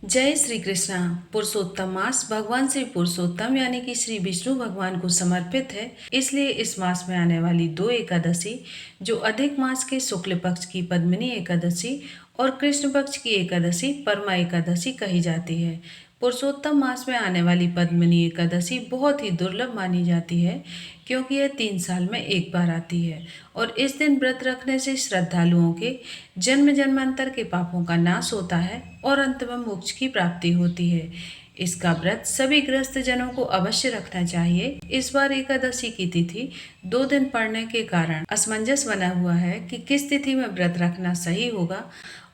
जय श्री कृष्णा। पुरुषोत्तम मास भगवान श्री पुरुषोत्तम यानी कि श्री विष्णु भगवान को समर्पित है। इसलिए इस मास में आने वाली दो एकादशी, जो अधिक मास के शुक्ल पक्ष की पद्मिनी एकादशी और कृष्ण पक्ष की एकादशी परमा एकादशी कही जाती है। पुरुषोत्तम मास में आने वाली पद्मिनी एकादशी बहुत ही दुर्लभ मानी जाती है, क्योंकि यह 3 साल में एक बार आती है और इस दिन व्रत रखने से श्रद्धालुओं के जन्म जन्मांतर के पापों का नाश होता है और अंत में मोक्ष की प्राप्ति होती है। इसका व्रत सभी गृहस्थ जनों को अवश्य रखना चाहिए। इस बार एकादशी की तिथि 2 दिन पड़ने के कारण असमंजस बना हुआ है कि किस तिथि में व्रत रखना सही होगा,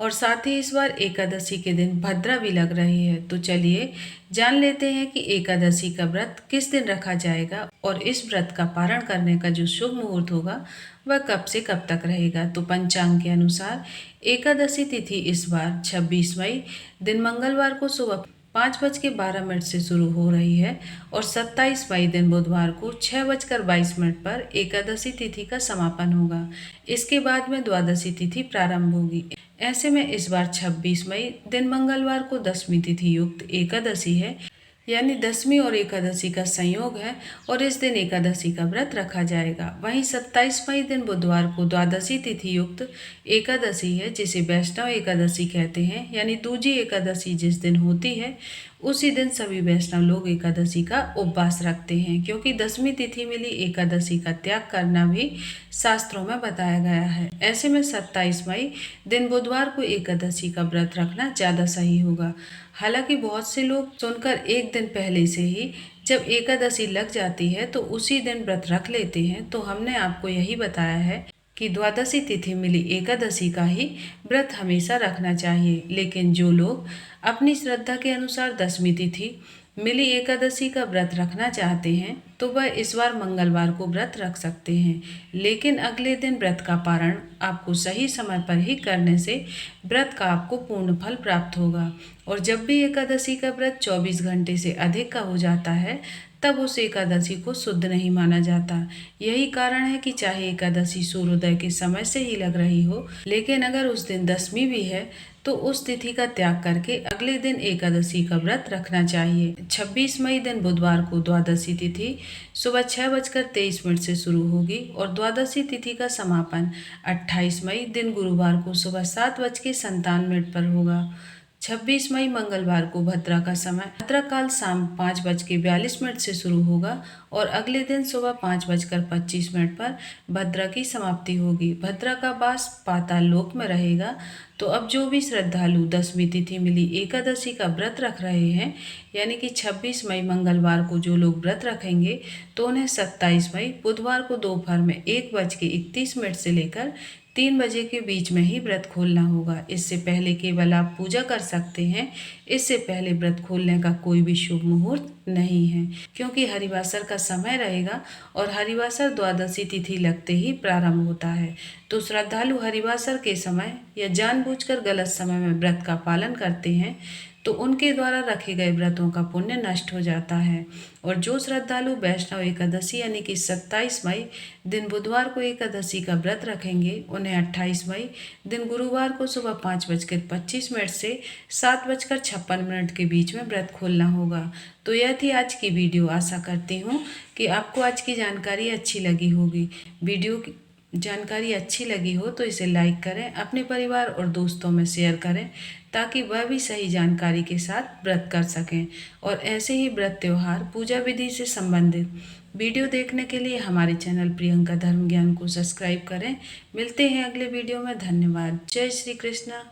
और साथ ही इस बार एकादशी के दिन भद्रा भी लग रही है। तो चलिए जान लेते हैं कि एकादशी का व्रत किस दिन रखा जाएगा और इस व्रत का पारण करने का जो शुभ मुहूर्त होगा वह कब से कब तक रहेगा। तो पंचांग के अनुसार एकादशी तिथि इस बार 26 मई दिन मंगलवार को सुबह 5:12 से शुरू हो रही है और 27 मई दिन बुधवार को 6:22 पर एकादशी तिथि का समापन होगा। इसके बाद में द्वादशी तिथि प्रारंभ होगी। ऐसे में इस बार 26 मई दिन मंगलवार को दसवीं तिथि युक्त एकादशी है, यानी दसवीं और एकादशी का संयोग है और इस दिन एकादशी का व्रत रखा जाएगा। वहीं 27 मई दिन बुधवार को द्वादशी तिथि युक्त एकादशी है, जिसे वैष्णव एकादशी कहते हैं, यानी दूजी एकादशी जिस दिन होती है उसी दिन सभी वैष्णव लोग एकादशी का उपवास रखते हैं, क्योंकि दसवीं तिथि मिली एकादशी का त्याग करना भी शास्त्रों में बताया गया है। ऐसे में 27 मई दिन बुधवार को एकादशी का व्रत रखना ज़्यादा सही होगा। हालांकि बहुत से लोग सुनकर एक दिन पहले से ही जब एकादशी लग जाती है तो उसी दिन व्रत रख लेते हैं। तो हमने आपको यही बताया है कि द्वादशी तिथि मिली एकादशी का ही व्रत हमेशा रखना चाहिए। लेकिन जो लोग अपनी श्रद्धा के अनुसार दसवीं तिथि मिली एकादशी का व्रत रखना चाहते हैं तो वह इस बार मंगलवार को व्रत रख सकते हैं, लेकिन अगले दिन व्रत का पारण आपको सही समय पर ही करने से व्रत का आपको पूर्ण फल प्राप्त होगा। और जब भी एकादशी का व्रत 24 घंटे से अधिक का हो जाता है तब उस एकादशी को शुद्ध नहीं माना जाता। यही कारण है कि चाहे एकादशी सूर्योदय के समय से ही लग रही हो, लेकिन अगर उस दिन दसवीं भी है तो उस तिथि का त्याग करके अगले दिन एकादशी का व्रत रखना चाहिए। 26 मई दिन बुधवार को द्वादशी तिथि सुबह 6:23 से शुरू होगी और द्वादशी तिथि का समापन 28 मई दिन गुरुवार को सुबह 7:57 पर होगा। 26 मई मंगलवार को भद्रा का समय भद्रा काल शाम 5:42 से शुरू होगा और अगले दिन सुबह 5:25 पर भद्रा की समाप्ति होगी। भद्रा का वास पाताल लोक में रहेगा। तो अब जो भी श्रद्धालु दसवीं तिथि मिली एकादशी का व्रत रख रहे हैं, यानी कि 26 मई मंगलवार को जो लोग व्रत रखेंगे तो उन्हें 27 मई बुधवार को दोपहर में 1:31 से लेकर 3 बजे के बीच में ही व्रत खोलना होगा। इससे पहले केवल आप पूजा कर सकते हैं। इससे पहले व्रत खोलने का कोई भी शुभ मुहूर्त नहीं है, क्योंकि हरिवासर का समय रहेगा और हरिवासर द्वादशी तिथि लगते ही प्रारंभ होता है। तो श्रद्धालु हरिवासर के समय या जानबूझकर गलत समय में व्रत का पालन करते हैं तो उनके द्वारा रखे गए व्रतों का पुण्य नष्ट हो जाता है। और जो श्रद्धालु वैष्णव एकादशी यानी कि 27 मई दिन बुधवार को एकादशी का व्रत रखेंगे उन्हें 28 मई दिन गुरुवार को सुबह 5:25 से 7:56 के बीच में व्रत खोलना होगा। तो यह थी आज की वीडियो। आशा करती हूँ कि आपको आज की जानकारी अच्छी लगी होगी। वीडियो की जानकारी अच्छी लगी हो तो इसे लाइक करें, अपने परिवार और दोस्तों में शेयर करें, ताकि वह भी सही जानकारी के साथ व्रत कर सकें। और ऐसे ही व्रत त्योहार पूजा विधि से संबंधित वीडियो देखने के लिए हमारे चैनल प्रियंका धर्म ज्ञान को सब्सक्राइब करें। मिलते हैं अगले वीडियो में। धन्यवाद। जय श्री कृष्णा।